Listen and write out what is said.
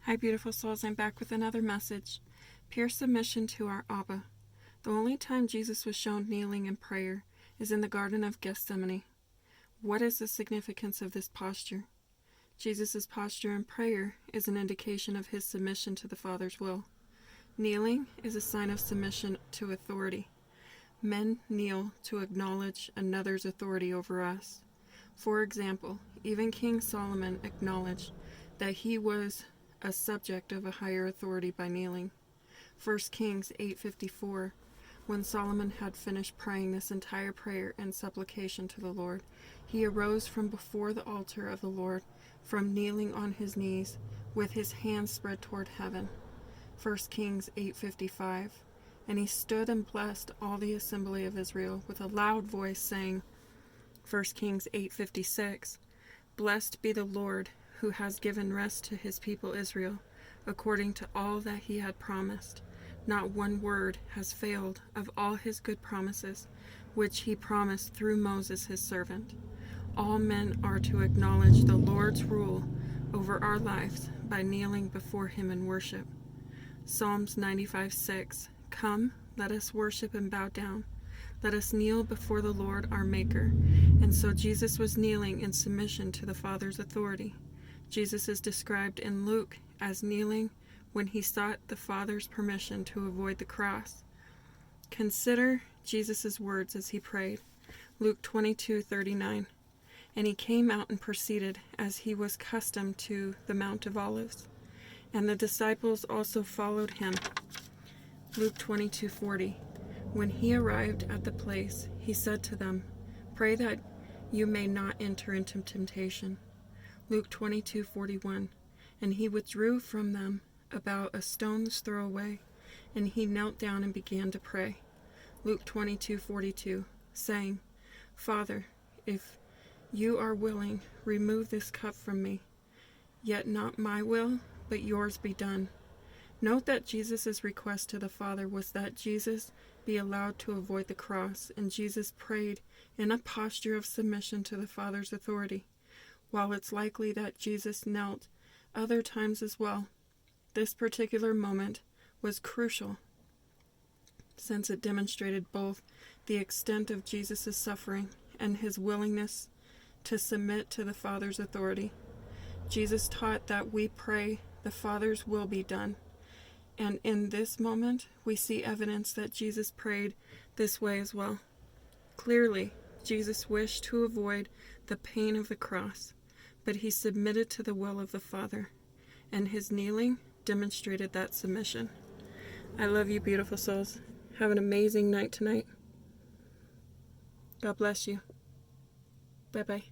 Hi, beautiful souls. I'm back with another message. Pure submission to our ABBA. The only time Jesus was shown kneeling in prayer is in the Garden of Gethsemane. What is the significance of this posture? Jesus' posture in prayer is an indication of his submission to the Father's will. Kneeling is a sign of submission to authority. Men kneel to acknowledge another's authority over us. For example, even King Solomon acknowledged that he was a subject of a higher authority by kneeling. 1 Kings 8:54. When Solomon had finished praying this entire prayer and supplication to the Lord, he arose from before the altar of the Lord, from kneeling on his knees, with his hands spread toward heaven. 1 Kings 8:55. And he stood and blessed all the assembly of Israel with a loud voice, saying, 1 Kings 8:56, Blessed be the Lord, who has given rest to his people Israel, according to all that he had promised. Not one word has failed of all his good promises, which he promised through Moses his servant. All men are to acknowledge the Lord's rule over our lives by kneeling before him in worship. Psalms 95:6. Come, let us worship and bow down. Let us kneel before the Lord our Maker. And so Jesus was kneeling in submission to the Father's authority. Jesus is described in Luke as kneeling when he sought the Father's permission to avoid the cross. Consider Jesus' words as he prayed. Luke 22:39. And he came out and proceeded as he was accustomed to the Mount of Olives. And the disciples also followed him. Luke 22:40. When he arrived at the place, he said to them, Pray that you may not enter into temptation. Luke 22:41. And he withdrew from them about a stone's throw away, and he knelt down and began to pray. Luke 22:42, saying, Father, if you are willing, remove this cup from me. Yet not my will, but yours be done. Note that Jesus' request to the Father was that Jesus be allowed to avoid the cross, and Jesus prayed in a posture of submission to the Father's authority. While it's likely that Jesus knelt other times as well, this particular moment was crucial, since it demonstrated both the extent of Jesus' suffering and his willingness to submit to the Father's authority. Jesus taught that we pray the Father's will be done. And in this moment, we see evidence that Jesus prayed this way as well. Clearly, Jesus wished to avoid the pain of the cross, but he submitted to the will of the Father, and his kneeling demonstrated that submission. I love you, beautiful souls. Have an amazing night tonight. God bless you. Bye-bye.